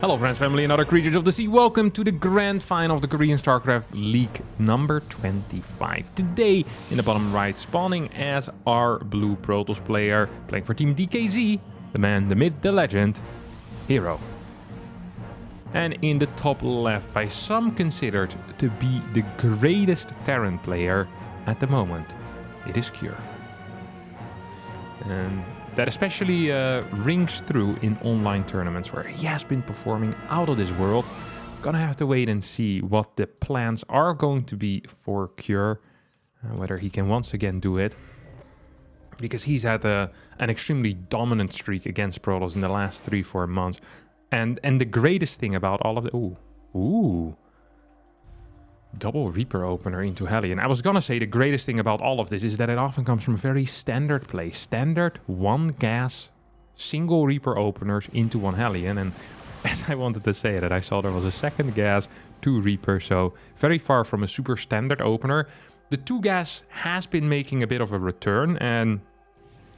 Hello friends, family and other creatures of the sea. Welcome to the grand final of the Korean StarCraft League number 25. Today, in the bottom right, spawning as our blue Protoss player, playing for Team DKZ, the man, the myth, the legend, hero. And in the top left, by some considered to be the greatest Terran player at the moment, it is Cure. And that especially rings through in online tournaments where he has been performing out of this world. Gonna have to wait and see what the plans are going to be for Cure, whether he can once again do it, because he's had an extremely dominant streak against Protoss in the last 3-4 months. And the greatest thing about all of it, ooh, double Reaper opener into Hellion. I was gonna say the greatest thing about all of this is that it often comes from very standard play. Standard, one gas, single Reaper openers into one Hellion. And as I wanted to say that, I saw there was a second gas, 2 Reaper, so very far from a super standard opener. The 2 gas has been making a bit of a return, and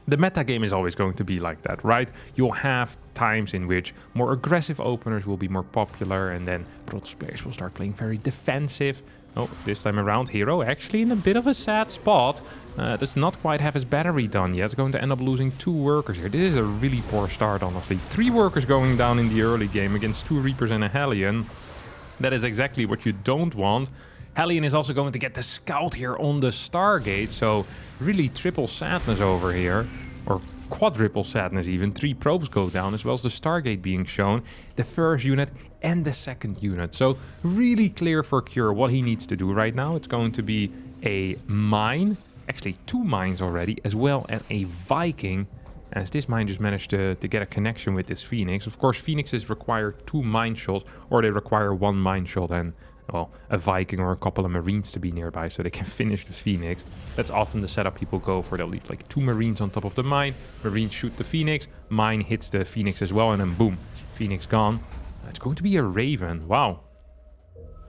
the meta game is always going to be like that, right? You'll have times in which more aggressive openers will be more popular, and then Protoss players will start playing very defensive. Oh, this time around, hero actually in a bit of a sad spot. Does not quite have his battery done yet. It's going to end up losing 2 workers here. This is a really poor start, honestly. 3 workers going down in the early game against 2 Reapers and a Hellion. That is exactly what you don't want. Hellion is also going to get the scout here on the Stargate, so really triple sadness over here, or quadruple sadness even. 3 probes go down, as well as the Stargate being shown, the first unit and the second unit. So really clear for Cure what he needs to do right now. It's going to be a mine, actually 2 mines already, as well as a Viking, as this mine just managed to get a connection with this Phoenix. Of course, Phoenixes require 2 mine shots, or they require 1 mine shot and, well, a Viking or a couple of Marines to be nearby so they can finish the Phoenix. That's often the setup people go for. They'll leave like 2 Marines on top of the mine. Marines shoot the Phoenix. Mine hits the Phoenix as well, and then boom, Phoenix gone. It's going to be a Raven. Wow.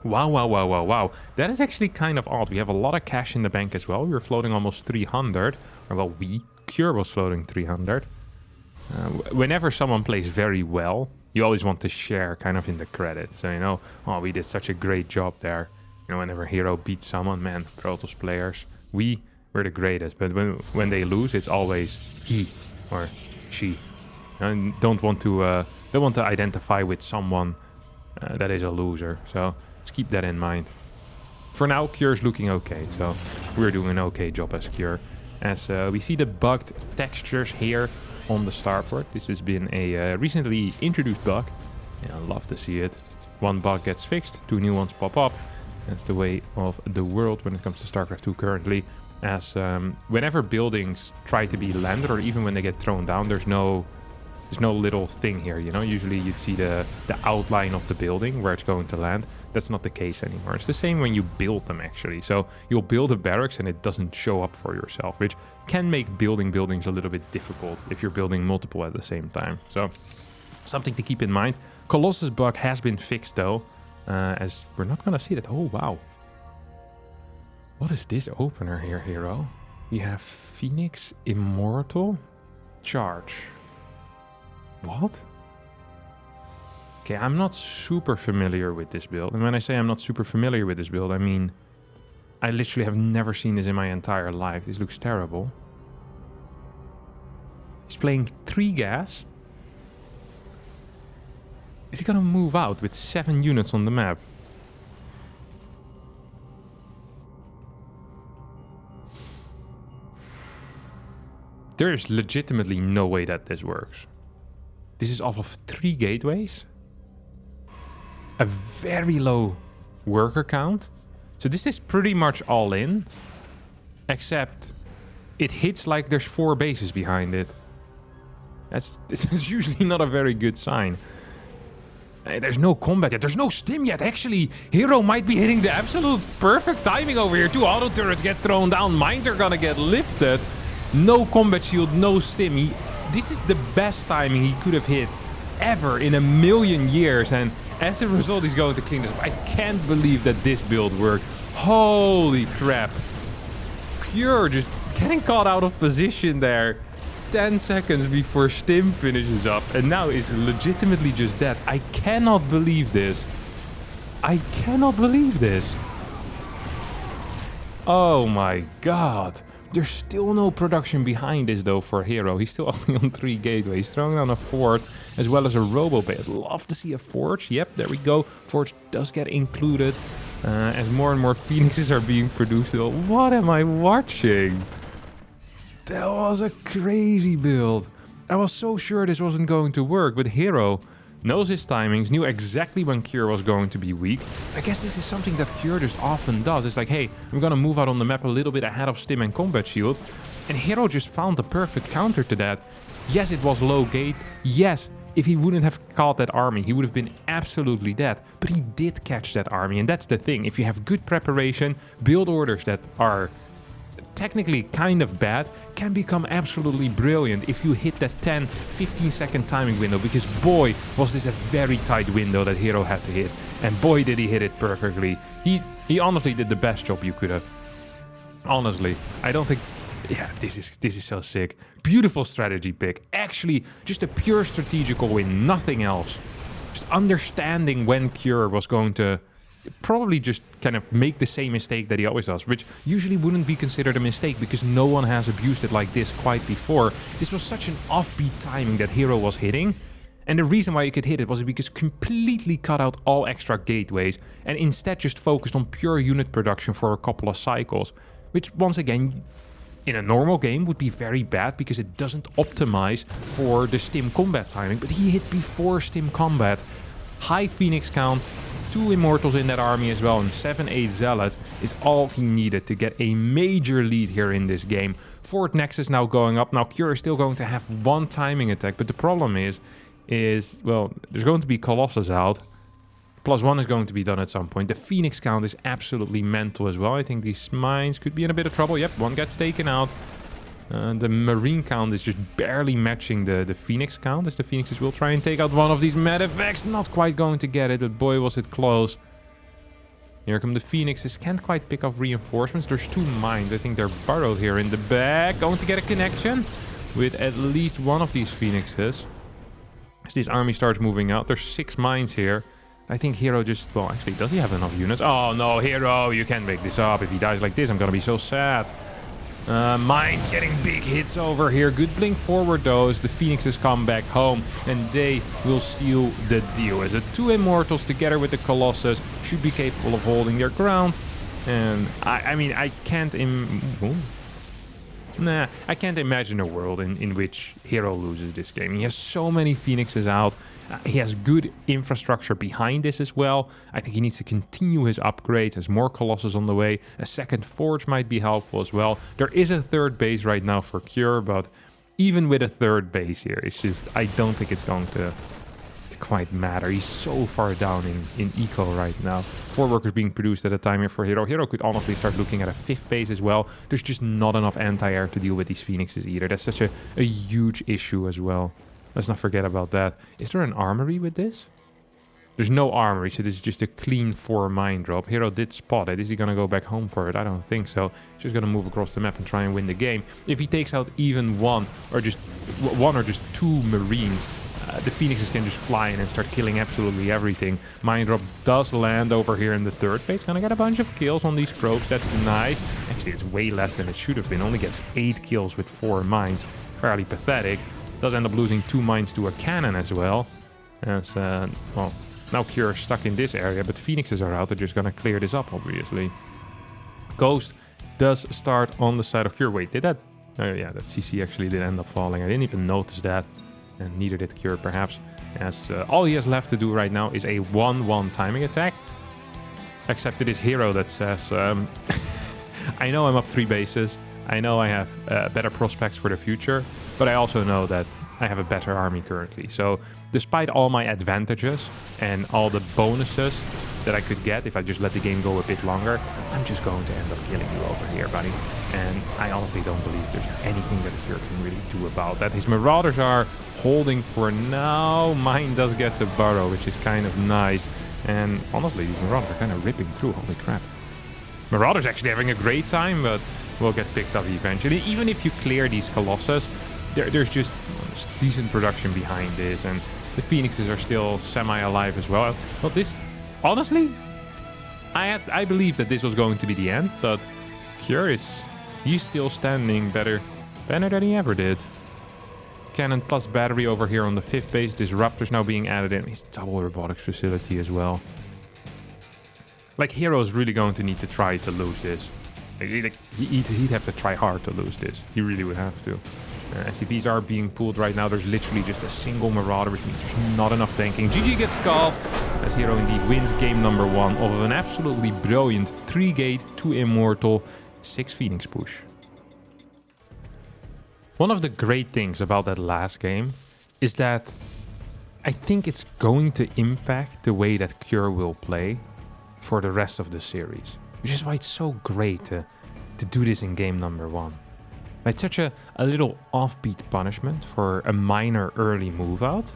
Wow. That is actually kind of odd. We have a lot of cash in the bank as well. We were floating almost 300. Or well, Cure was floating 300. Whenever someone plays very well, you always want to share kind of in the credit. So, you know, oh, we did such a great job there. You know, whenever hero beats someone, man, Protoss players, we're the greatest. But when they lose, it's always he or she. And don't want to identify with someone that is a loser. So just keep that in mind. For now, Cure's looking okay. So we're doing an okay job as Cure. As we see the bugged textures here on the starport. This has been a recently introduced bug. Yeah, I love to see it. 1 bug gets fixed, 2 new ones pop up. That's the way of the world when it comes to StarCraft 2 currently. As whenever buildings try to be landed, or even when they get thrown down, there's no little thing here, you know. Usually you'd see the outline of the building where it's going to land. That's not the case anymore. It's the same when you build them, actually. So you'll build a barracks and it doesn't show up for yourself, which can make building buildings a little bit difficult if you're building multiple at the same time. So something to keep in mind. Colossus bug has been fixed though, as we're not going to see that. Oh, wow. What is this opener here, hero? We have Phoenix, Immortal, Charge. What? Okay, I'm not super familiar with this build. And when I say I'm not super familiar with this build, I mean, I literally have never seen this in my entire life. This looks terrible. He's playing 3 gas. Is he gonna move out with 7 units on the map? There is legitimately no way that this works. This is off of 3 gateways. A very low worker count. So this is pretty much all in. Except it hits like there's 4 bases behind it. This is usually not a very good sign. There's no combat yet. There's no stim yet. Actually, hero might be hitting the absolute perfect timing over here. 2 auto turrets get thrown down. Mines are gonna get lifted. No combat shield, no stim. This is the best timing he could have hit ever in a million years, and as a result he's going to clean this up. I can't believe that this build worked. Holy crap. Cure just getting caught out of position there. 10 seconds before Stim finishes up, and now is legitimately just dead. I cannot believe this. I cannot believe this. Oh my god. There's still no production behind this though for hero. He's still only on 3 gateways. Throwing down a Fort as well as a Robo-Bay. I'd love to see a Forge. Yep, there we go. Forge does get included as more and more Phoenixes are being produced. What am I watching? That was a crazy build. I was so sure this wasn't going to work, but hero knows his timings, knew exactly when Cure was going to be weak. I guess this is something that Cure just often does. It's like, hey, I'm gonna move out on the map a little bit ahead of Stim and Combat Shield. And hero just found the perfect counter to that. Yes, it was low gate. Yes, if he wouldn't have caught that army, he would have been absolutely dead. But he did catch that army, and that's the thing. If you have good preparation, build orders that are technically kind of bad can become absolutely brilliant if you hit that 10-15 second timing window, because boy was this a very tight window that hero had to hit, and boy did he hit it perfectly. He honestly did the best job you could have. Honestly, I don't think... Yeah, this is so sick. Beautiful strategy pick. Actually, just a pure strategical win, nothing else. Just understanding when Cure was going to probably just kind of make the same mistake that he always does, which usually wouldn't be considered a mistake because no one has abused it like this quite before. This was such an offbeat timing that hero was hitting, and the reason why you could hit it was because completely cut out all extra gateways and instead just focused on pure unit production for a couple of cycles, which once again in a normal game would be very bad because it doesn't optimize for the Stim combat timing, but he hit before Stim combat. High Phoenix count, 2 Immortals in that army as well, and 7-8 Zealot is all he needed to get a major lead here in this game. Fort Nexus now going up. Now Cure is still going to have 1 timing attack, but the problem is, well, there's going to be Colossus out. +1 is going to be done at some point. The Phoenix count is absolutely mental as well. I think these mines could be in a bit of trouble. Yep, 1 gets taken out. The Marine count is just barely matching the Phoenix count, as the Phoenixes will try and take out one of these Medivacs. Not quite going to get it, but boy was it close. Here come the Phoenixes. Can't quite pick up reinforcements. There's 2 mines. I think they're burrowed here in the back. Going to get a connection with at least one of these Phoenixes. As this army starts moving out, there's 6 mines here. I think hero just... Well, actually, does he have enough units? Oh, no, hero, you can't make this up. If he dies like this, I'm gonna be so sad. Mines getting big hits over here. Good blink forward though as the Phoenixes come back home, and they will seal the deal. As the 2 Immortals together with the Colossus should be capable of holding their ground. And I mean, I can't imagine a world in which hero loses this game. He has so many Phoenixes out. He has good infrastructure behind this as well. I think he needs to continue his upgrades. There's more Colossus on the way. A second Forge might be helpful as well. There is a 3rd base right now for Cure, but even with a 3rd base here, it's just, I don't think it's going to quite matter. He's so far down in eco right now. 4 workers being produced at a time here for hero. Hero could honestly start looking at a 5th base as well. There's just not enough anti-air to deal with these Phoenixes either. That's such a huge issue as well. Let's not forget about that. Is there an armory with this? There's no armory, so this is just a clean 4 mine drop. Hero did spot it. Is he going to go back home for it? I don't think so. He's just going to move across the map and try and win the game. If he takes out even 1 or just 2 Marines, the Phoenixes can just fly in and start killing absolutely everything. Mine drop does land over here in the 3rd base. Gonna get a bunch of kills on these probes. That's nice. Actually, it's way less than it should have been. Only gets 8 kills with 4 mines. Fairly pathetic. Does end up losing 2 mines to a cannon as well. As, well, now Cure is stuck in this area, but Phoenixes are out. They're just gonna clear this up, obviously. Ghost does start on the side of Cure. Wait, did that? Oh yeah, that CC actually did end up falling. I didn't even notice that. And neither did Cure, perhaps. As all he has left to do right now is a 1-1 timing attack. Except it is hero that says, I know I'm up 3 bases. I know I have better prospects for the future, but I also know that I have a better army currently. So despite all my advantages and all the bonuses that I could get if I just let the game go a bit longer, I'm just going to end up killing you over here, buddy. And I honestly don't believe there's anything that Cure can really do about that. His Marauders are holding for now. Mine does get to burrow, which is kind of nice. And honestly, these Marauders are kind of ripping through. Holy crap. Marauders actually having a great time, but will get picked up eventually. Even if you clear these Colossus, there's just decent production behind this, and the Phoenixes are still semi-alive as well. Well, this, honestly, I believe that this was going to be the end, but curious, he's still standing better than he ever did. Cannon plus battery over here on the 5th base. Disruptors now being added in. His double robotics facility as well. Like, herO's really going to need to try to lose this. He'd have to try hard to lose this. He really would have to. SCVs are being pulled right now. There's literally just a single Marauder, which means there's not enough tanking. GG gets called as hero indeed wins game number 1 of an absolutely brilliant 3-gate, 2 immortal, 6 Phoenix push. One of the great things about that last game is that I think it's going to impact the way that Cure will play for the rest of the series. Which is why it's so great to do this in game number 1. Like such a little offbeat punishment for a minor early move out.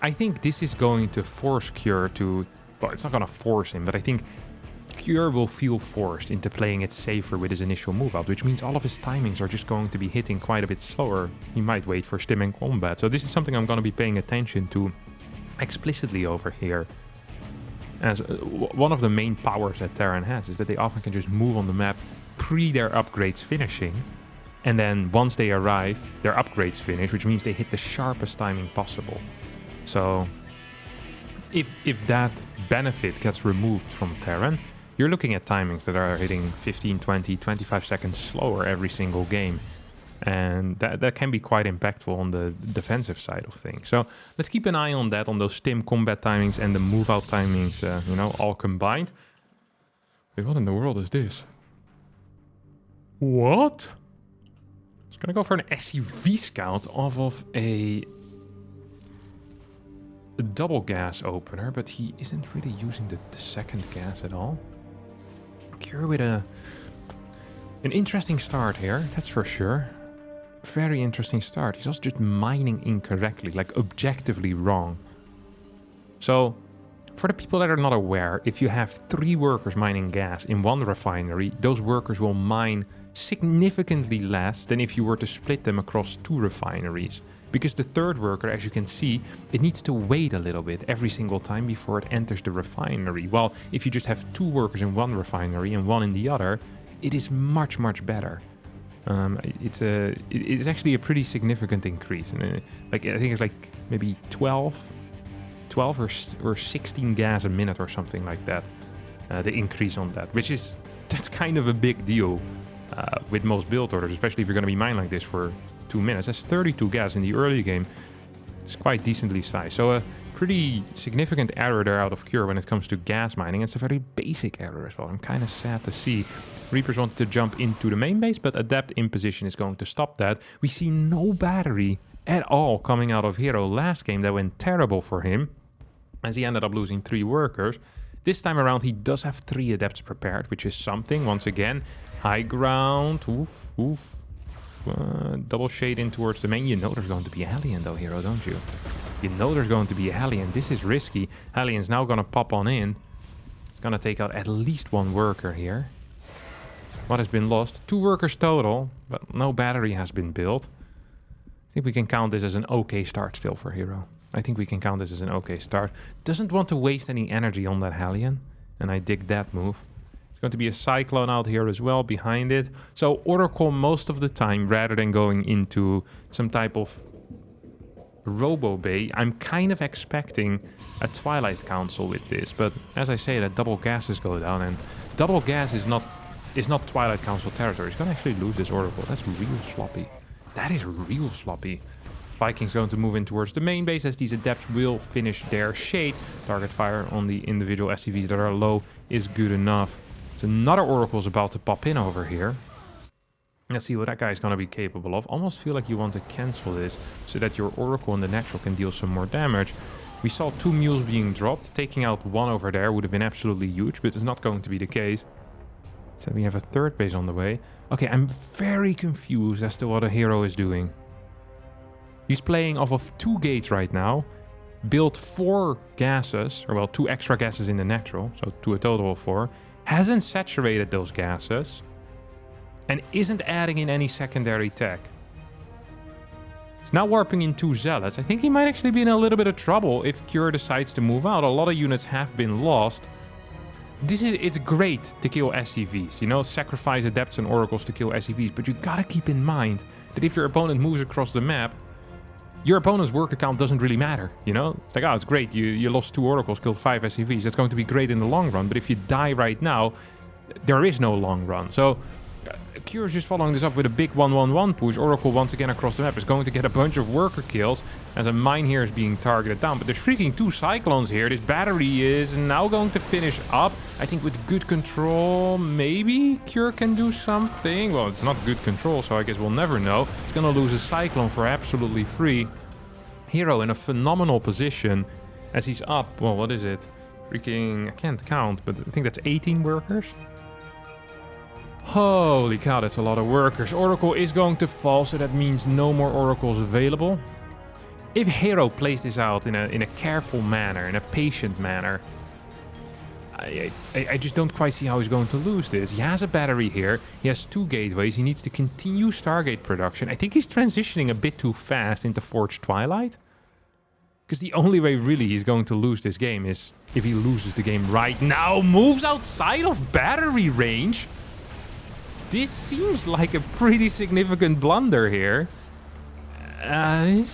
I think this is going to force Cure to... Well, it's not going to force him, but I think Cure will feel forced into playing it safer with his initial move out, which means all of his timings are just going to be hitting quite a bit slower. He might wait for stim and combat. So this is something I'm going to be paying attention to explicitly over here. As one of the main powers that Terran has is that they often can just move on the map pre their upgrades finishing. And then once they arrive, their upgrades finish, which means they hit the sharpest timing possible. So if that benefit gets removed from Terran, you're looking at timings that are hitting 15, 20, 25 seconds slower every single game. And that can be quite impactful on the defensive side of things. So let's keep an eye on that, on those stim combat timings and the move out timings, you know, all combined. Wait, what in the world is this? What? He's gonna go for an SCV scout off of a double gas opener, but he isn't really using the second gas at all. Cure with an interesting start here, that's for sure. Very interesting start. He's also just mining incorrectly, like objectively wrong. So, for the people that are not aware, if you have 3 workers mining gas in one refinery, those workers will mine significantly less than if you were to split them across 2 refineries. Because the 3rd worker, as you can see, it needs to wait a little bit every single time before it enters the refinery. While if you just have 2 workers in one refinery and 1 in the other, it is much, much better. It's actually a pretty significant increase. And like I think it's like maybe 12 or 16 gas a minute or something like that. The increase on that, that's kind of a big deal with most build orders, especially if you're going to be mining like this for 2 minutes. That's 32 gas in the early game. It's quite decently sized. So a pretty significant error there out of Cure when it comes to gas mining. It's a very basic error as well. I'm kind of sad to see. Reapers wanted to jump into the main base, but Adept in position is going to stop that. We see no battery at all coming out of hero. Last game that went terrible for him, as he ended up losing 3 workers. This time around he does have 3 Adepts prepared, which is something. Once again, high ground. Oof, oof. Double shade in towards the main. You know there's going to be a Hellion though, hero, don't you? You know there's going to be a Hellion. This is risky. Hellion's now going to pop on in. It's going to take out at least 1 worker here. What has been lost? 2 workers total, but no battery has been built. I think we can count this as an okay start still for hero. I think we can count this as an okay start. Doesn't want to waste any energy on that Hellion, and I dig that move. There's going to be a Cyclone out here as well behind it. So Oracle most of the time, rather than going into some type of Robo Bay, I'm kind of expecting a Twilight Council with this. But as I say, that double gases go down, and double gas is not Twilight Council territory. He's going to actually lose this Oracle. That's real sloppy. That is real sloppy. Vikings going to move in towards the main base as these Adepts will finish their shade. Target fire on the individual SCVs that are low is good enough. So another Oracle is about to pop in over here. Let's see what that guy is going to be capable of. Almost feel like you want to cancel this so that your Oracle in the natural can deal some more damage. We saw 2 mules being dropped. Taking out 1 over there would have been absolutely huge, but it's not going to be the case. So we have a 3rd base on the way. Okay, I'm very confused as to what a hero is doing. He's playing off of 2 gates right now. Built 4 gases, or well, 2 extra gases in the natural, so to a total of 4. Hasn't saturated those gases. And isn't adding in any secondary tech. He's now warping in 2 Zealots. I think he might actually be in a little bit of trouble if Cure decides to move out. A lot of units have been lost. It's great to kill SCVs, you know, sacrifice Adepts and Oracles to kill SCVs, but you gotta keep in mind that if your opponent moves across the map, your opponent's worker count doesn't really matter, you know? It's like, oh, it's great, you lost 2 Oracles, killed 5 SCVs, that's going to be great in the long run, but if you die right now, there is no long run. So Cure is just following this up with a big 1-1-1 push. Oracle once again across the map is going to get a bunch of worker kills as a mine here is being targeted down. But there's freaking 2 Cyclones here. This battery is now going to finish up. I think with good control, maybe Cure can do something. Well, it's not good control, so I guess we'll never know. It's going to lose a Cyclone for absolutely free. hero in a phenomenal position as he's up. Well, what is it? Freaking, I can't count, but I think that's 18 workers. Holy cow, that's a lot of workers. Oracle is going to fall, so that means no more oracles available. If hero plays this out in a careful manner, in a patient manner, I just don't quite see how he's going to lose this. He has a battery here. He has 2 gateways. He needs to continue Stargate production. I think he's transitioning a bit too fast into Forged Twilight. Because the only way really he's going to lose this game is if he loses the game right now. Moves outside of battery range. This seems like a pretty significant blunder here. I'm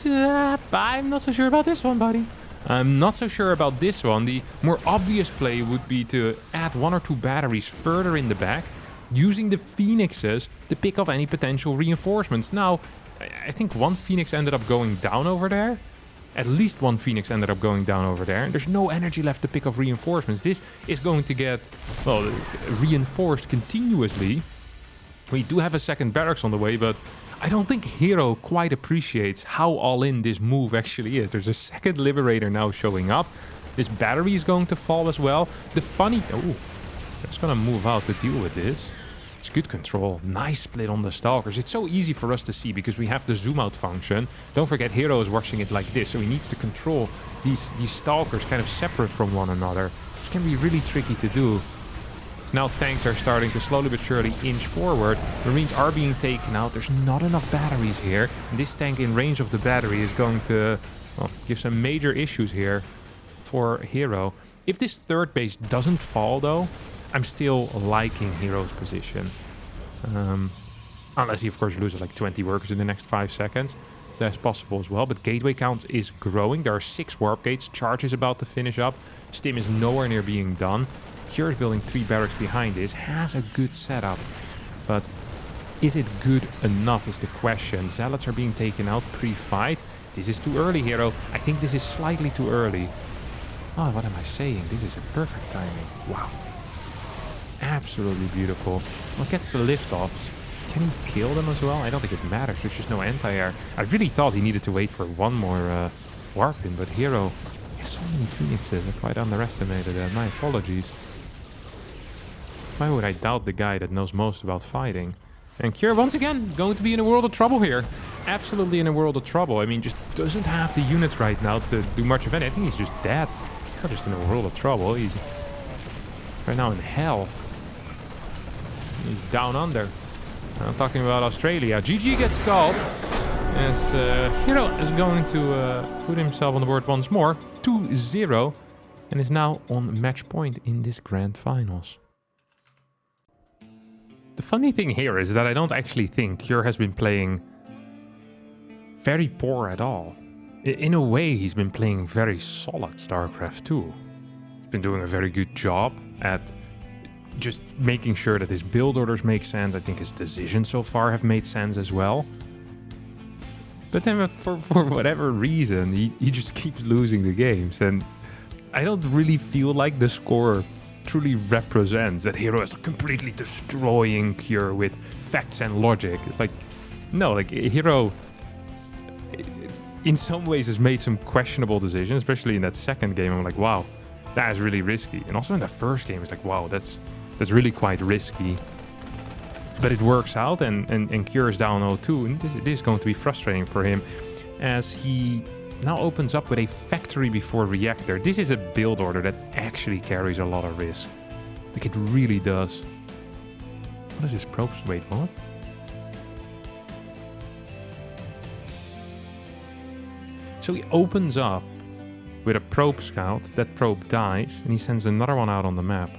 not so sure about this one, buddy. I'm not so sure about this one. The more obvious play would be to add 1 or 2 batteries further in the back, using the Phoenixes to pick off any potential reinforcements. Now, I think 1 Phoenix ended up going down over there. At least 1 Phoenix ended up going down over there. And there's no energy left to pick off reinforcements. This is going to get, well, reinforced continuously. We do have a second barracks on the way, but I don't think Hero quite appreciates how all-in this move actually is. There's a second Liberator now showing up. This battery is going to fall as well. The funny... Oh, I'm just going to move out to deal with this. It's good control. Nice split on the Stalkers. It's so easy for us to see because we have the zoom out function. Don't forget, Hero is watching it like this, so he needs to control these Stalkers kind of separate from one another. It can be really tricky to do. Now tanks are starting to slowly but surely inch forward. Marines are being taken out. There's not enough batteries here. And this tank in range of the battery is going to, well, give some major issues here for Hero. If this third base doesn't fall though, I'm still liking Hero's position. Unless he of course loses like 20 workers in the next 5 seconds. That's possible as well, but gateway count is growing. There are 6 warp gates. Charge is about to finish up. Stim is nowhere near being done. Cure is building 3 barracks behind this, has a good setup, but is it good enough is the question. Zealots are being taken out pre-fight. This is too early, Hero. I think this is slightly too early. Oh, what am I saying? This is a perfect timing. Wow. Absolutely beautiful. Well, gets the lift-offs. Can he kill them as well? I don't think it matters. There's just no anti-air. I really thought he needed to wait for 1 more warp in, but Hero has so many Phoenixes. I quite underestimated that. My apologies. Why would I doubt the guy that knows most about fighting? And Cure, once again, going to be in a world of trouble here. Absolutely in a world of trouble. I mean, just doesn't have the units right now to do much of anything. He's just dead. Cure just in a world of trouble. He's right now in hell. He's down under. I'm talking about Australia. GG gets called. As Hero is going to put himself on the board once more. 2-0. And is now on match point in this grand finals. The funny thing here is that I don't actually think Cure has been playing very poor at all. In a way, he's been playing very solid StarCraft 2. He's been doing a very good job at just making sure that his build orders make sense. I think his decisions so far have made sense as well. But then for whatever reason, he just keeps losing the games. And I don't really feel like the score truly represents that Hero is completely destroying Cure with facts and logic. It's like, no, like Hero in some ways has made some questionable decisions, especially in that second game. I'm like, wow, that is really risky. And also in the first game, it's like, wow, that's really quite risky. But it works out, and Cure is down 0-2, and this is going to be frustrating for him as he now opens up with a factory before reactor. This is a build order that actually carries a lot of risk. Like, it really does. What is this probe? Wait, what? So he opens up with a probe scout. That probe dies, and he sends another one out on the map.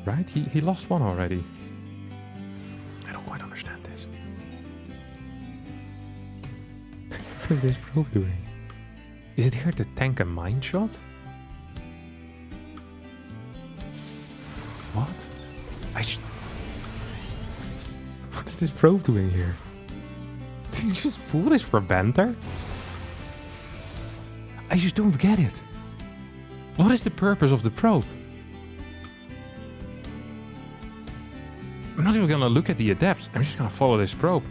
Right? He lost one already. I don't quite understand this. What is this probe doing? Is it here to tank a mine shot? What? What is this probe doing here? Did you just pull this for banter? I just don't get it. What is the purpose of the probe? I'm not even gonna look at the adepts. I'm just gonna follow this probe.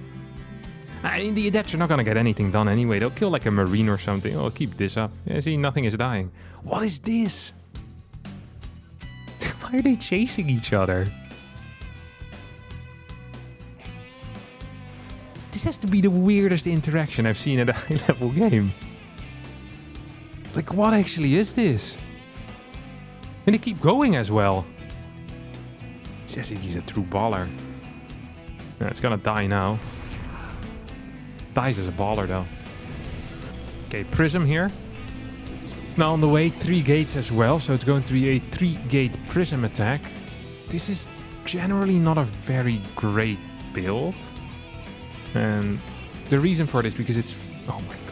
I mean, the adepts are not gonna get anything done anyway. They'll kill like a marine or something. Oh, keep this up. Yeah, see, nothing is dying. What is this? Why are they chasing each other? This has to be the weirdest interaction I've seen at a high-level game. Like, what actually is this? And they keep going as well. Jesse, he's a true baller. Yeah, it's gonna die now. Dies as a baller, though. Okay, Prism here. Now on the way, 3 gates as well. So it's going to be a 3-gate Prism attack. This is generally not a very great build. And the reason for this, because it's... Oh my god.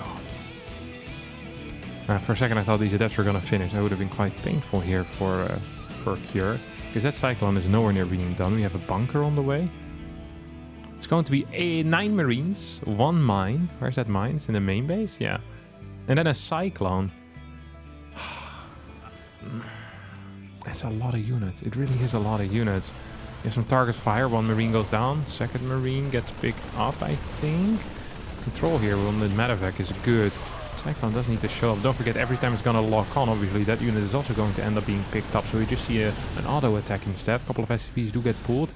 For a second I thought these adepts were going to finish. That would have been quite painful here for Cure. Because that Cyclone is nowhere near being done. We have a bunker on the way. It's going to be 9 Marines, 1 mine. Where's that mine? It's in the main base? Yeah. And then a Cyclone. That's a lot of units. It really is a lot of units. You have some targets fire. 1 Marine goes down. 2nd Marine gets picked up, I think. Control here on the Medevac is good. Cyclone does need to show up. Don't forget, every time it's going to lock on, obviously, that unit is also going to end up being picked up. So we just see an auto attack instead. A couple of SCVs do get pulled.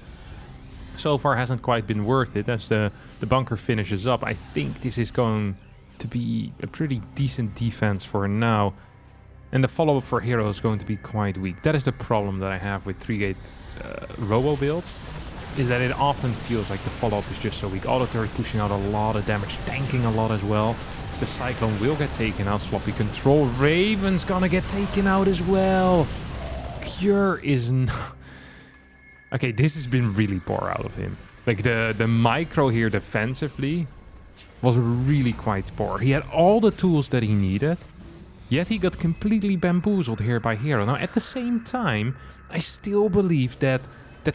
So far hasn't quite been worth it as the bunker finishes up. I think this is going to be a pretty decent defense for now. And the follow-up for Hero is going to be quite weak. That is the problem that I have with 3-gate robo builds, is that it often feels like the follow-up is just so weak. Auto turret pushing out a lot of damage, tanking a lot as well. As the Cyclone will get taken out. Sloppy control. Raven's gonna get taken out as well. Cure is not... Okay, this has been really poor out of him. Like the micro here defensively was really quite poor. He had all the tools that he needed. Yet he got completely bamboozled here by Hero. Now, at the same time, I still believe that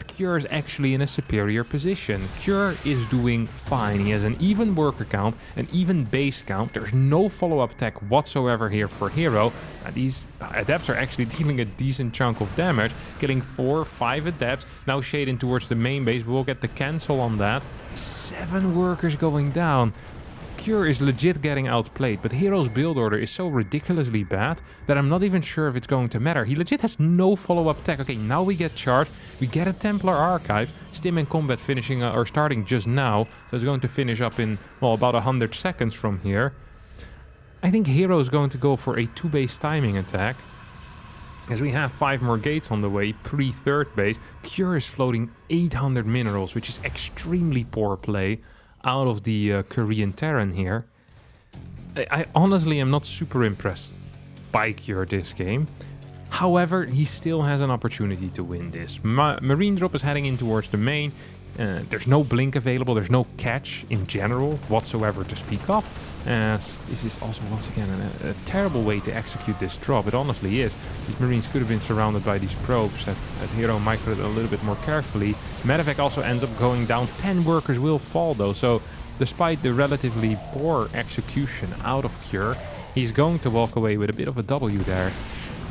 Cure is actually in a superior position. Cure is doing fine. He has an even worker count, an even base count. There's no follow-up attack whatsoever here for Hero. These adepts are actually dealing a decent chunk of damage, killing 4 or 5 adepts. Now shading towards the main base. We'll get the cancel on that. 7 workers going down. Cure is legit getting outplayed, but Hero's build order is so ridiculously bad that I'm not even sure if it's going to matter. He legit has no follow-up attack. Okay, now we get charged. We get a Templar Archive. Stim in combat finishing or starting just now. So it's going to finish up in, well, about 100 seconds from here. I think Hero is going to go for a 2-base timing attack. As we have 5 more gates on the way, pre-3rd base. Cure is floating 800 minerals, which is extremely poor play out of the Korean Terran here. I honestly am not super impressed by Cure this game. However, he still has an opportunity to win this. Marine drop is heading in towards the main. There's no blink available. There's no catch in general whatsoever to speak of. This is also once again a terrible way to execute this drop. It honestly is. These Marines could have been surrounded by these probes. That Hero microed a little bit more carefully. Medevac also ends up going down. 10 workers will fall though. So despite the relatively poor execution out of Cure, he's going to walk away with a bit of a W there.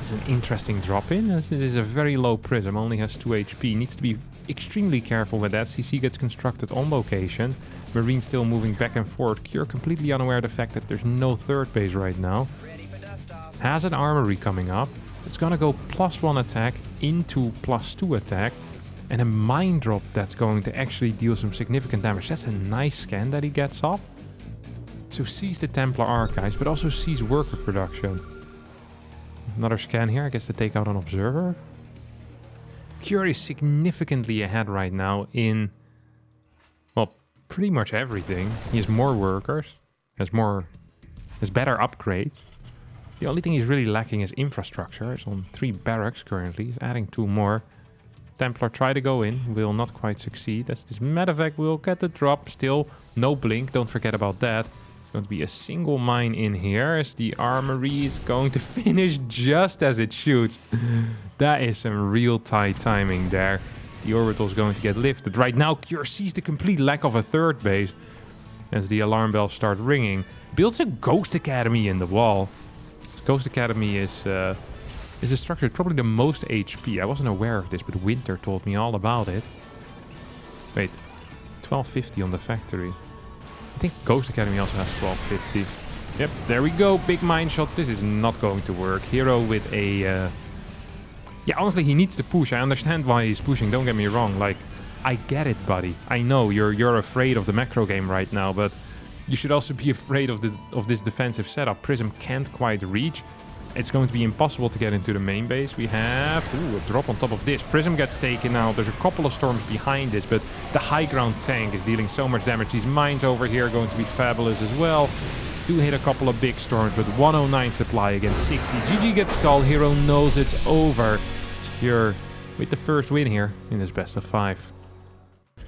It's an interesting drop in. This is a very low prism. Only has 2 HP. Needs to be extremely careful with that. CC gets constructed on location. Marine still moving back and forth. Cure completely unaware of the fact that there's no 3rd base right now. Has an armory coming up. It's gonna go +1 attack into +2 attack. And a mine drop that's going to actually deal some significant damage. That's a nice scan that he gets off. So sees the Templar Archives, but also sees worker production. Another scan here, I guess to take out an observer. Cure is significantly ahead right now in, well, pretty much everything. He has more workers, has more has better upgrades. The only thing he's really lacking is infrastructure. He's on 3 barracks currently. He's adding 2 more. Templar try to go in, will not quite succeed. As this medevac will get the drop. Still no blink, don't forget about that. It's going to be a single mine in here as the armory is going to finish just as it shoots. That is some real tight timing there. The orbital is going to get lifted. Right now, Cure sees the complete lack of a third base as the alarm bells start ringing. Builds a Ghost Academy in the wall. This Ghost Academy is a structure with probably the most HP. I wasn't aware of this, but Winter told me all about it. Wait, 1250 on the factory. I think Ghost Academy also has 1250. Yep, there we go. Big mine shots. This is not going to work. Hero with a... Yeah, honestly, he needs to push. I understand why he's pushing. Don't get me wrong. Like, I get it, buddy. I know you're afraid of the macro game right now, but you should also be afraid of this defensive setup. Prism can't quite reach. It's going to be impossible to get into the main base. We have a drop on top of this. Prism gets taken out. There's a couple of storms behind this, but the high ground tank is dealing so much damage. These mines over here are going to be fabulous as well. Do hit a couple of big storms, but 109 supply against 60. GG gets called. Hero knows it's over. Secure with the first win here in this best of 5.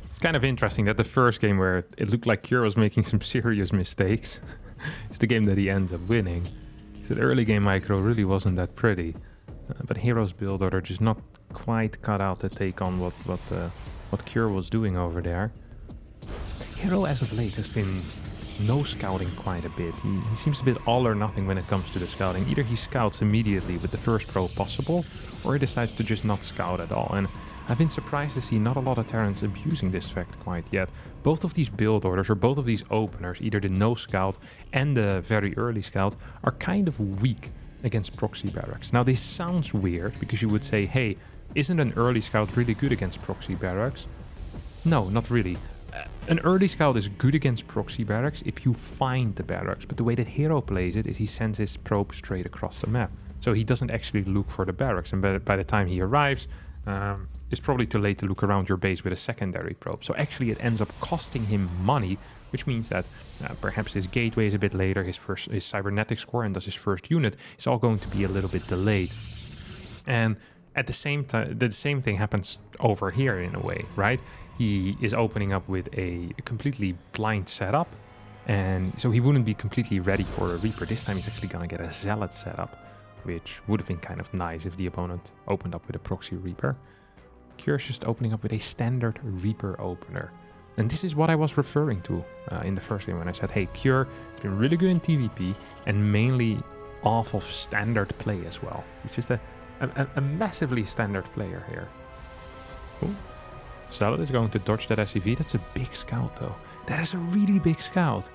It's kind of interesting that the first game where it looked like Cure was making some serious mistakes is the game that he ends up winning. That early game micro really wasn't that pretty, but Hero's build order just not quite cut out to take on what Cure was doing over there. Hero as of late has been no scouting quite a bit. He seems a bit all or nothing when it comes to the scouting. Either he scouts immediately with the first pro possible, or he decides to just not scout at all. And I've been surprised to see not a lot of Terrans abusing this fact quite yet. Both of these build orders, or both of these openers, either the no scout and the very early scout, are kind of weak against proxy barracks. Now this sounds weird, because you would say, hey, isn't an early scout really good against proxy barracks? No, not really. An early scout is good against proxy barracks if you find the barracks, but the way that Hero plays it is he sends his probe straight across the map. So he doesn't actually look for the barracks, and by the time he arrives, it's probably too late to look around your base with a secondary probe. So actually it ends up costing him money, which means that perhaps his gateway is a bit later, his cybernetic score and thus his first unit is all going to be a little bit delayed. And at the same time, the same thing happens over here in a way, right? He is opening up with a completely blind setup, and so he wouldn't be completely ready for a Reaper. This time he's actually gonna get a Zealot setup, which would have been kind of nice if the opponent opened up with a proxy Reaper. Cure's just opening up with a standard Reaper opener. And this is what I was referring to in the first game when I said, hey, Cure has been really good in TVP and mainly off of standard play as well. He's just a massively standard player here. Ooh. Zealot is going to dodge that SCV. That's a big scout though. That is a really big scout.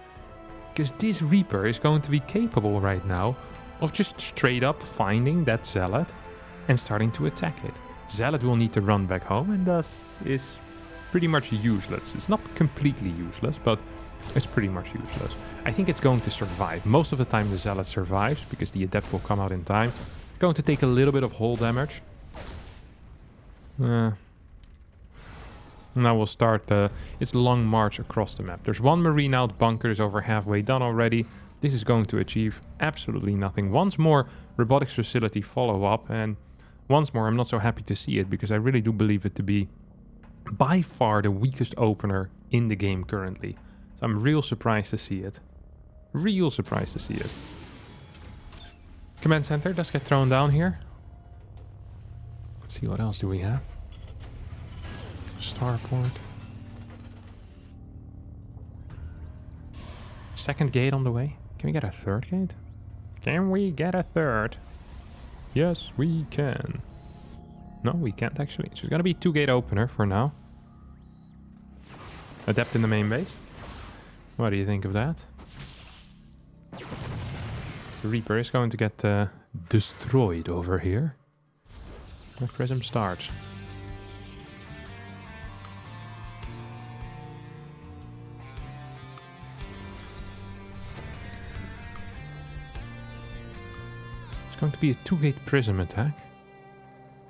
Because this Reaper is going to be capable right now of just straight up finding that Zealot and starting to attack it. Zealot will need to run back home and thus is pretty much useless. It's not completely useless, but it's pretty much useless. I think it's going to survive. Most of the time the Zealot survives because the Adept will come out in time. It's going to take a little bit of hull damage. Now we'll start its long march across the map. There's one marine out, bunker is over halfway done already. This is going to achieve absolutely nothing. Once more, robotics facility follow up, and once more, I'm not so happy to see it because I really do believe it to be by far the weakest opener in the game currently. So I'm real surprised to see it. Real surprised to see it. Command center does get thrown down here. Let's see, what else do we have? Starport. Second gate on the way. Can we get a third gate? Can we get a third? Yes, we can. No, we can't actually. So it's gonna be 2-gate opener for now. Adept in the main base. What do you think of that? The Reaper is going to get destroyed over here. The Prism starts. It's going to be a 2-gate Prism attack.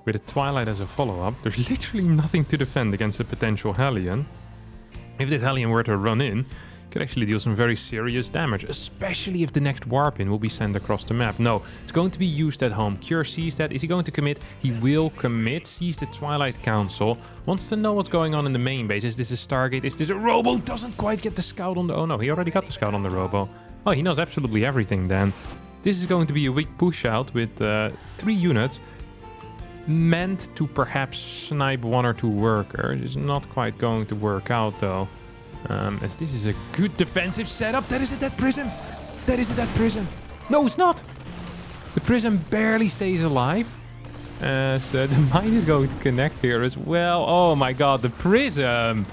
With a Twilight as a follow-up. There's literally nothing to defend against a potential Hellion. If this Hellion were to run in, you Could actually deal some very serious damage, especially if the next warp in will be sent across the map. No, it's going to be used at home. Cure sees that. Is he going to commit? He will commit. Sees the Twilight Council. Wants to know what's going on in the main base. Is this a Stargate? Is this a Robo? Doesn't quite get the scout on the... Oh no, he already got the scout on the Robo. Oh, he knows absolutely everything then. This is going to be a weak push out with 3 units. Meant to perhaps snipe 1 or 2 workers. It's not quite going to work out though. As this is a good defensive setup. That is a dead prism. That is a dead prism. No, it's not. The prism barely stays alive. So the mine is going to connect here as well. Oh my god, the prism.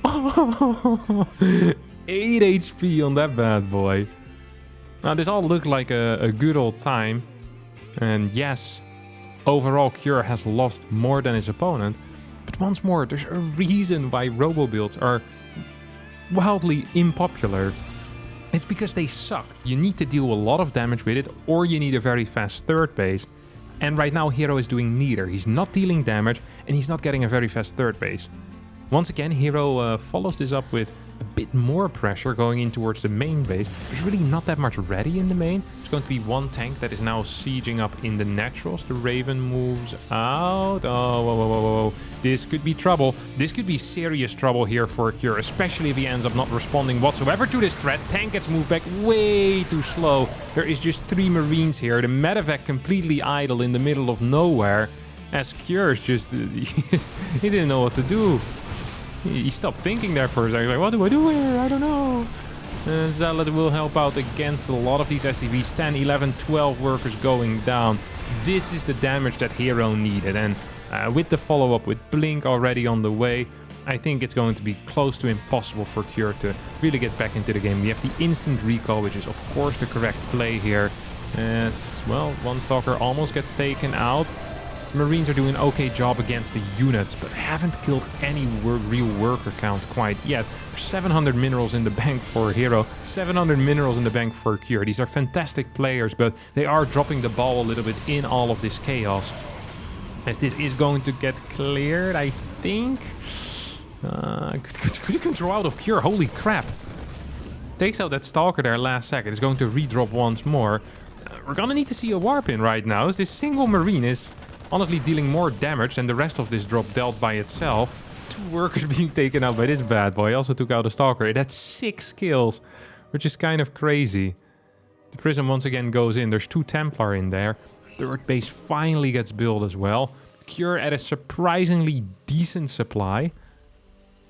8 HP on that bad boy. Now this all looked like a good old time. And yes, overall Cure has lost more than his opponent. But once more, there's a reason why robo builds are wildly unpopular. It's because they suck. You need to deal a lot of damage with it, or you need a very fast third base. And right now, hero is doing neither. He's not dealing damage, and he's not getting a very fast third base. Once again, hero follows this up with a bit more pressure going in towards the main base. There's really not that much ready in the main. There's going to be 1 tank that is now sieging up in the naturals. The Raven moves out. Oh, whoa, whoa, whoa, whoa. This could be trouble. This could be serious trouble here for Cure, especially if he ends up not responding whatsoever to this threat. Tank gets moved back way too slow. There is just 3 Marines here. The medevac completely idle in the middle of nowhere. As Cure is just... he didn't know what to do. He stopped thinking there for a second. Like, what do I do here? I don't know. Zealot will help out against a lot of these SCVs. 10, 11, 12 workers going down. This is the damage that hero needed. And with the follow-up with Blink already on the way, I think it's going to be close to impossible for Cure to really get back into the game. We have the instant recall, which is of course the correct play here. As well, 1 Stalker almost gets taken out. Marines are doing an okay job against the units, but haven't killed any real worker count quite yet. There's 700 minerals in the bank for hero, 700 minerals in the bank for Cure. These are fantastic players, but they are dropping the ball a little bit in all of this chaos. As this is going to get cleared, I think. Could you control out of Cure? Holy crap. Takes out that Stalker there last second. It's going to redrop once more. We're gonna need to see a warp in right now, as this single Marine is honestly dealing more damage than the rest of this drop dealt by itself. 2 workers being taken out by this bad boy. Also took out a Stalker. It had 6 kills, which is kind of crazy. The Prism once again goes in. There's 2 Templar in there. Third base finally gets built as well. Cure at a surprisingly decent supply.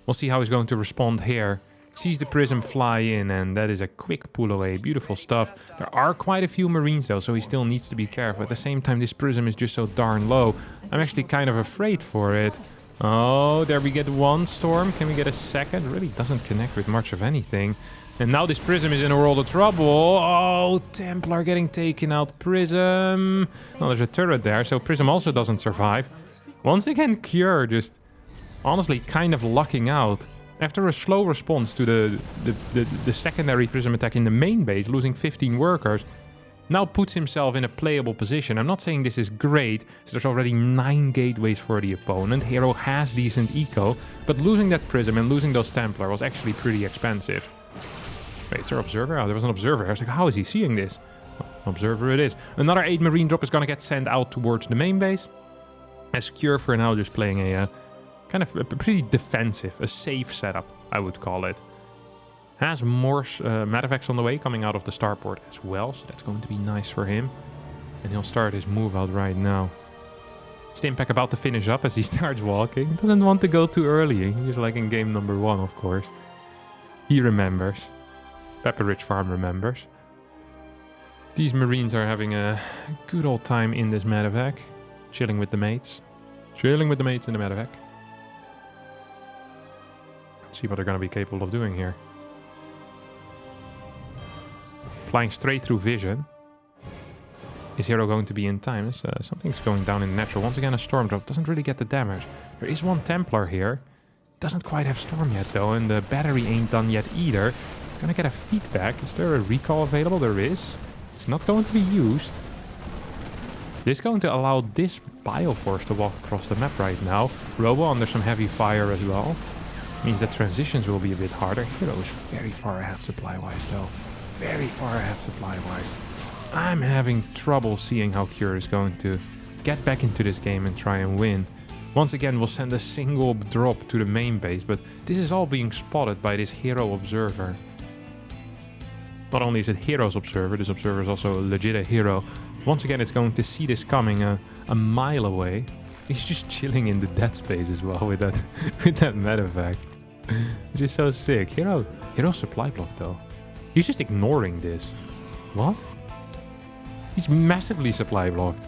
We'll see how he's going to respond here. Sees the Prism fly in, and that is a quick pull away. Beautiful stuff. There are quite a few Marines though, so he still needs to be careful. At the same time, this Prism is just so darn low. I'm actually kind of afraid for it. Oh, there we get 1 Storm. Can we get a second? Really doesn't connect with much of anything. And now this Prism is in a world of trouble. Oh, Templar getting taken out. Prism. Well, there's a turret there, so Prism also doesn't survive. Once again, Cure just honestly kind of lucking out. After a slow response to the secondary Prism attack in the main base, losing 15 workers, now puts himself in a playable position. I'm not saying this is great, so there's already 9 gateways for the opponent. Hero has decent eco, but losing that Prism and losing those Templar was actually pretty expensive. Wait, is there an observer? Oh, there was an observer. I was like, how is he seeing this? Well, observer it is. Another 8 Marine drop is going to get sent out towards the main base. As Cure for now just playing a kind of a pretty defensive, a safe setup, I would call it. Has more medevacs on the way coming out of the starport as well, so that's going to be nice for him. And he'll start his move out right now. Stimpack about to finish up as he starts walking. Doesn't want to go too early. He's like in game number 1, of course. He remembers. Pepperidge Farm remembers. These Marines are having a good old time in this medevac. Chilling with the mates. Chilling with the mates in the medevac. See what they're going to be capable of doing here. Flying straight through vision. Is hero going to be in time? Something's going down in the natural. Once again, a storm drop. Doesn't really get the damage. There is 1 Templar here. Doesn't quite have storm yet though. And the battery ain't done yet either. Gonna get a feedback. Is there a recall available? There is. It's not going to be used. This is going to allow this Bioforce to walk across the map right now. Robo under some heavy fire as well. Means that transitions will be a bit harder. hero is very far ahead supply-wise though. Very far ahead supply-wise. I'm having trouble seeing how Cure is going to get back into this game and try and win. Once again, we'll send a single drop to the main base, but this is all being spotted by this hero observer. Not only is it hero's observer, this observer is also legit a hero. Once again, it's going to see this coming a mile away. He's just chilling in the dead space as well with that with that medevac, which is so sick. Hero supply block though. He's just ignoring this. What? He's massively supply blocked.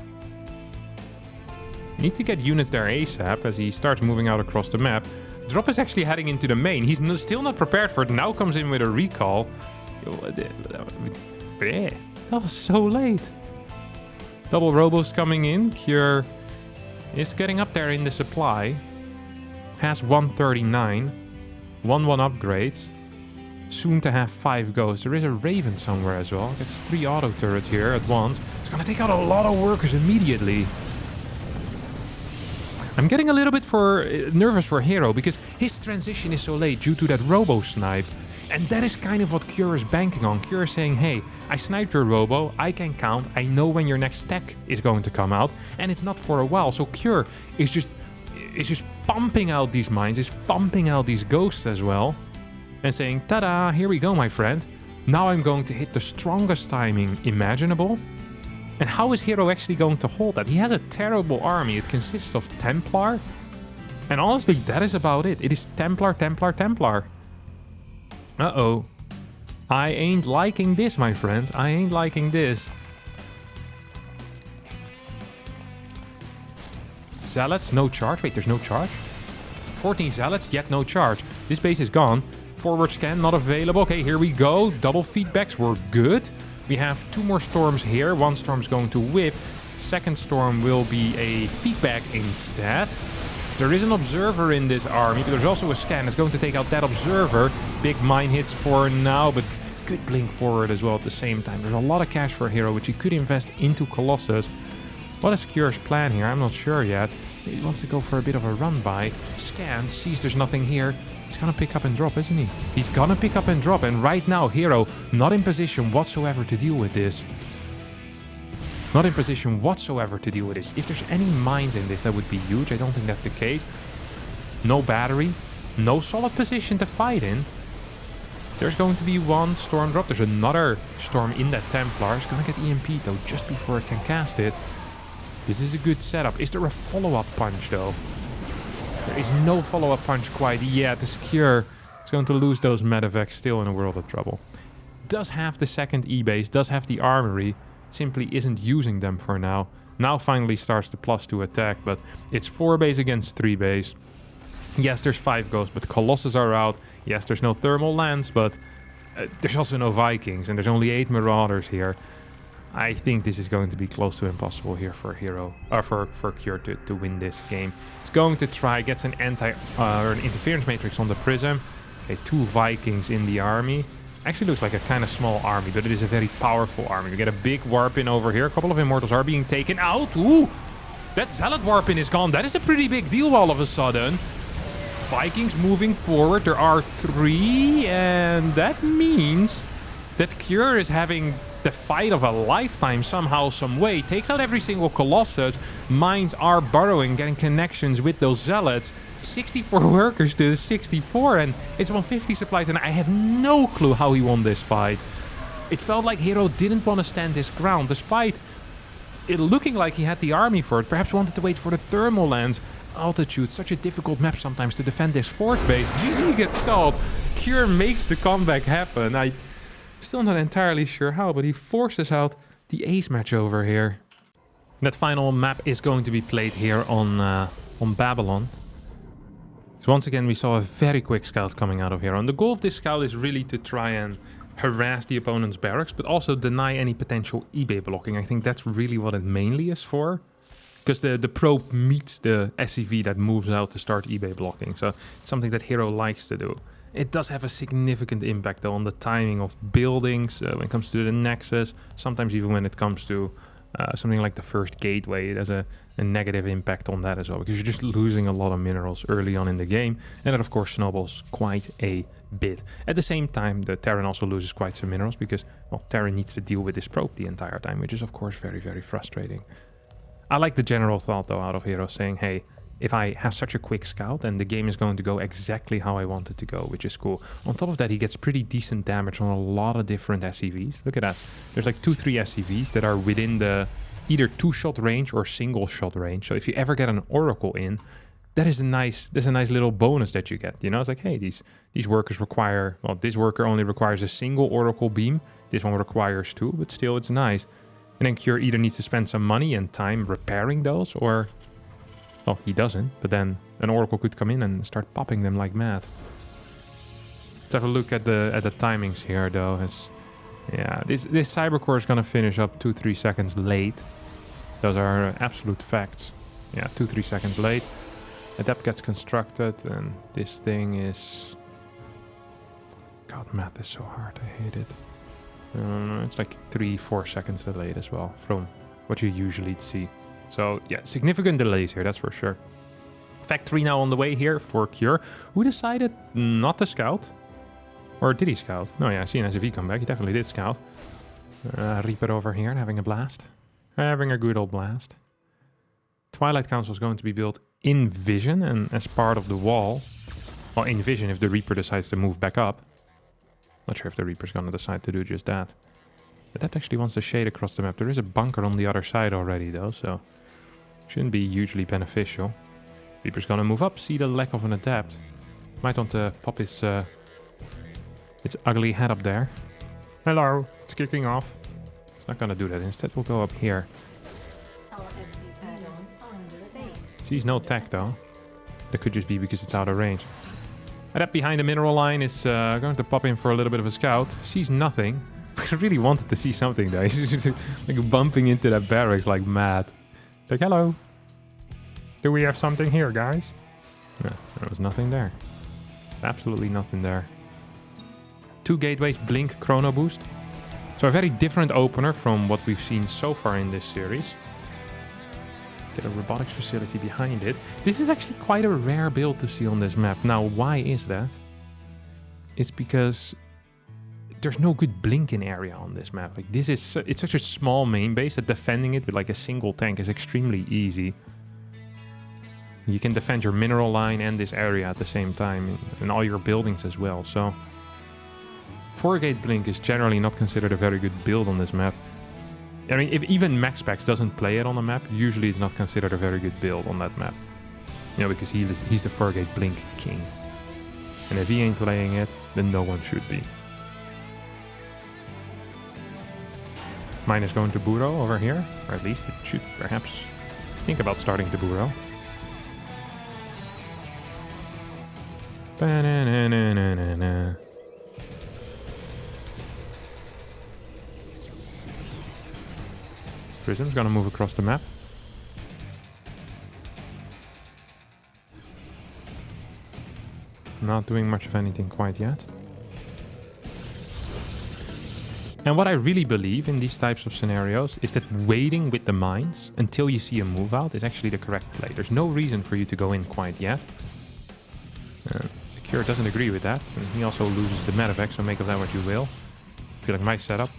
Needs to get units there ASAP as he starts moving out across the map. Drop is actually heading into the main. He's still not prepared for it. Now comes in with a recall. That was so late. Double robos coming in. Cure is getting up there in the supply. Has 139. 1-1 upgrades. Soon to have 5 goes. There is a Raven somewhere as well. Gets 3 auto turrets here at once. It's gonna take out a lot of workers immediately. I'm getting a little bit nervous for Hero because his transition is so late due to that robo snipe. And that is kind of what Cure is banking on. Cure is saying, hey, I sniped your robo, I can count, I know when your next tech is going to come out, and it's not for a while. So Cure is just pumping out these mines, is pumping out these ghosts as well. And saying, ta-da, here we go, my friend. Now I'm going to hit the strongest timing imaginable. And how is Hero actually going to hold that? He has a terrible army. It consists of Templar. And honestly, that is about it. It is Templar, Templar, Templar. Uh-oh. I ain't liking this, my friends. I ain't liking this. Zealots, no charge. Wait, there's no charge? 14 Zealots, yet no charge. This base is gone. Forward scan, not available. Okay, here we go. Double feedbacks, we're good. We have 2 more storms here. One storm's going to whiff. Second storm will be a feedback instead. There is an observer in this army, but there's also a scan that's going to take out that observer. Big mine hits for now, but good blink forward as well at the same time. There's a lot of cash for Hero, which he could invest into Colossus. What is Cure's plan here? I'm not sure yet. He wants to go for a bit of a run by. Scans, sees there's nothing here. He's gonna pick up and drop, isn't he? He's gonna pick up and drop, and right now, Hero not in position whatsoever to deal with this. Not in position whatsoever to deal with this. If there's any mines in this, that would be huge. I don't think that's the case. No battery. No solid position to fight in. There's going to be one storm drop. There's another storm in that Templar. It's gonna get EMP though, just before it can cast it. This is a good setup. Is there a follow-up punch though? There is no follow-up punch quite yet. The Cure is going to lose those medevacs, still in a world of trouble. Does have the second E-base, does have the armory, simply isn't using them for now. Now finally starts the +2 attack, but it's 4 base against 3 base. Yes, there's 5 ghosts, but Colossus are out. Yes, there's no thermal lance, but there's also no Vikings, and there's only 8 Marauders here. I think this is going to be close to impossible here for Hero, or for Cure to win this game. It's going to try, gets an an interference matrix on the Prism. Okay, 2 Vikings in the army. Actually looks like a kind of small army, but it is a very powerful army. We get a big warp in over here. A couple of Immortals are being taken out. Ooh, that Zealot warp in is gone. That is a pretty big deal all of a sudden. Vikings moving forward. There are 3, and that means that Cure is having the fight of a lifetime somehow, some way. Takes out every single Colossus. Mines are burrowing, getting connections with those Zealots. 64 workers to 64, and it's 150 supplies, and I have no clue how he won this fight. It felt like Hero didn't want to stand his ground, despite it looking like he had the army for it. Perhaps wanted to wait for the thermal lance. Altitude, such a difficult map sometimes to defend this fort base. GG gets called. Cure makes the comeback happen. I'm still not entirely sure how, but he forces out the ace match over here. That final map is going to be played here on Babylon. So once again, we saw a very quick scout coming out of here. And the goal of this scout is really to try and harass the opponent's barracks, but also deny any potential eBay blocking. I think that's really what it mainly is for. Because the probe meets the SCV that moves out to start eBay blocking. So it's something that Hero likes to do. It does have a significant impact though on the timing of buildings when it comes to the Nexus. Sometimes even when it comes to Something like the first gateway, it has a negative impact on that as well, because you're just losing a lot of minerals early on in the game, and that of course snowballs quite a bit. At the same time, the Terran also loses quite some minerals because, well, Terran needs to deal with this probe the entire time, which is of course very, very frustrating. I like the general thought though out of herO's saying, hey, if I have such a quick scout, then the game is going to go exactly how I want it to go, which is cool. On top of that, he gets pretty decent damage on a lot of different SCVs. Look at that. There's like 2-3 SCVs that are within the either 2-shot range or single-shot range. So if you ever get an Oracle in, that's a nice little bonus that you get. You know, it's like, hey, these workers require, well, this worker only requires a single Oracle beam. This one requires 2, but still it's nice. And then Cure either needs to spend some money and time repairing those, or... well, he doesn't, but then an Oracle could come in and start popping them like mad. Let's have a look at the timings here, though. Yeah, this Cybercore is going to finish up 2-3 seconds late. Those are absolute facts. Yeah, 2-3 seconds late. Adept gets constructed, and this thing is... God, math is so hard. I hate it. It's like 3-4 seconds delayed as well from what you usually see. So yeah, significant delays here, that's for sure. Factory now on the way here for Cure, who decided not to scout. Or did he scout? No, yeah, I see an SCV come back. He definitely did scout. Reaper over here and having a blast. Having a good old blast. Twilight Council is going to be built in Vision and as part of the wall. Well, in Vision if the Reaper decides to move back up. Not sure if the Reaper's going to decide to do just that. But that actually wants to shade across the map. There is a bunker on the other side already though, so... shouldn't be hugely beneficial. Reaper's gonna move up, see the lack of an adept. Might want to pop its ugly head up there. Hello, it's kicking off. It's not gonna do that. Instead we'll go up here. Sees no tech though. That could just be because it's out of range. Adept behind the mineral line is going to pop in for a little bit of a scout. Sees nothing. I really wanted to see something though. He's just like bumping into that barracks like mad. Like, hello. Do we have something here, guys? Yeah, there was nothing there. Absolutely nothing there. 2 gateways, blink, chrono boost. So a very different opener from what we've seen so far in this series. Get a robotics facility behind it. This is actually quite a rare build to see on this map. Now, why is that? It's because there's no good blinking area on this map. Like this is, it's such a small main base that defending it with like a single tank is extremely easy. You can defend your mineral line and this area at the same time, and all your buildings as well. So 4-gate blink is generally not considered a very good build on this map. I mean, if even MaxPax doesn't play it on the map, usually it's not considered a very good build on that map. You know, because he's the 4-gate blink king. And if he ain't playing it, then no one should be. Mine is going to burrow over here, or at least it should perhaps think about starting to burrow. Ba-na-na-na-na-na. Prism's gonna move across the map. Not doing much of anything quite yet. And what I really believe in these types of scenarios is that waiting with the mines until you see a move out is actually the correct play. There's no reason for you to go in quite yet. Cure doesn't agree with that, and he also loses the medevac, so make of that what you will. I feel like my setup,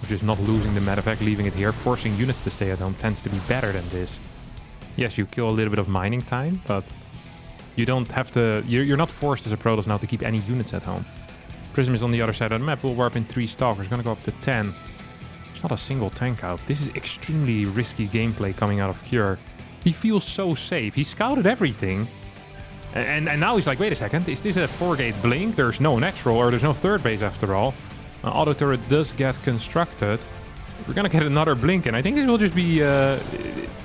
which is not losing the medevac, leaving it here, forcing units to stay at home, tends to be better than this. Yes, you kill a little bit of mining time, but you don't have to... You're not forced as a Protoss now to keep any units at home. Prism is on the other side of the map, will warp in 3 stalkers, gonna go up to 10. There's not a single tank out. This is extremely risky gameplay coming out of Cure. He feels so safe. He scouted everything. And now he's like, wait a second, is this a 4-gate blink? There's no natural, or there's no 3rd base after all. Auto turret does get constructed. We're gonna get another blink, and I think this will just be the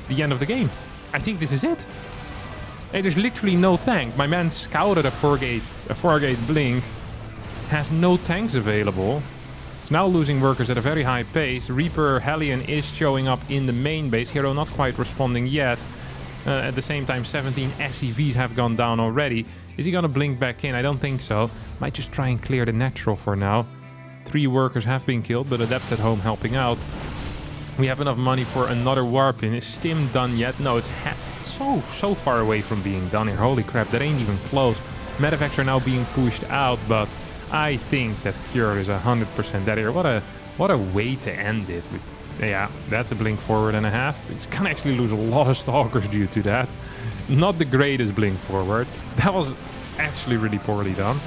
end of the game. I think this is it. Hey, there's literally no tank. My man scouted a 4-gate blink. Has no tanks available. It's now losing workers at a very high pace. Reaper Hellion is showing up in the main base. herO not quite responding yet. At the same time, 17 SCVs have gone down already. Is he gonna blink back in? I don't think so. Might just try and clear the natural for now. 3 workers have been killed, but Adepts at home helping out. We have enough money for another warp in. Is Stim done yet? No, it's so far away from being done here. Holy crap, that ain't even close. Medevacts are now being pushed out, but I think that Cure is 100% dead here. What a way to end it. Yeah, that's a blink forward and a half. It's gonna actually lose a lot of Stalkers due to that. Not the greatest blink forward. That was actually really poorly done.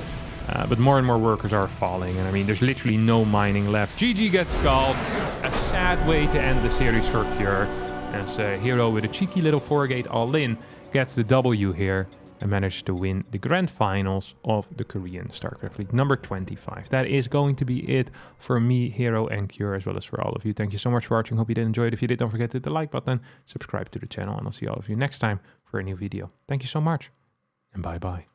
But more and more workers are falling, and I mean, there's literally no mining left. GG gets called. A sad way to end the series for Cure, as hero with a cheeky little 4-gate all-in gets the W here and managed to win the grand finals of the Korean StarCraft League number 25. That is going to be it for me, hero, and Cure, as well as for all of you. Thank you so much for watching. Hope you did enjoy it. If you did, don't forget to hit the like button, subscribe to the channel, and I'll see all of you next time for a new video. Thank you so much, and bye-bye.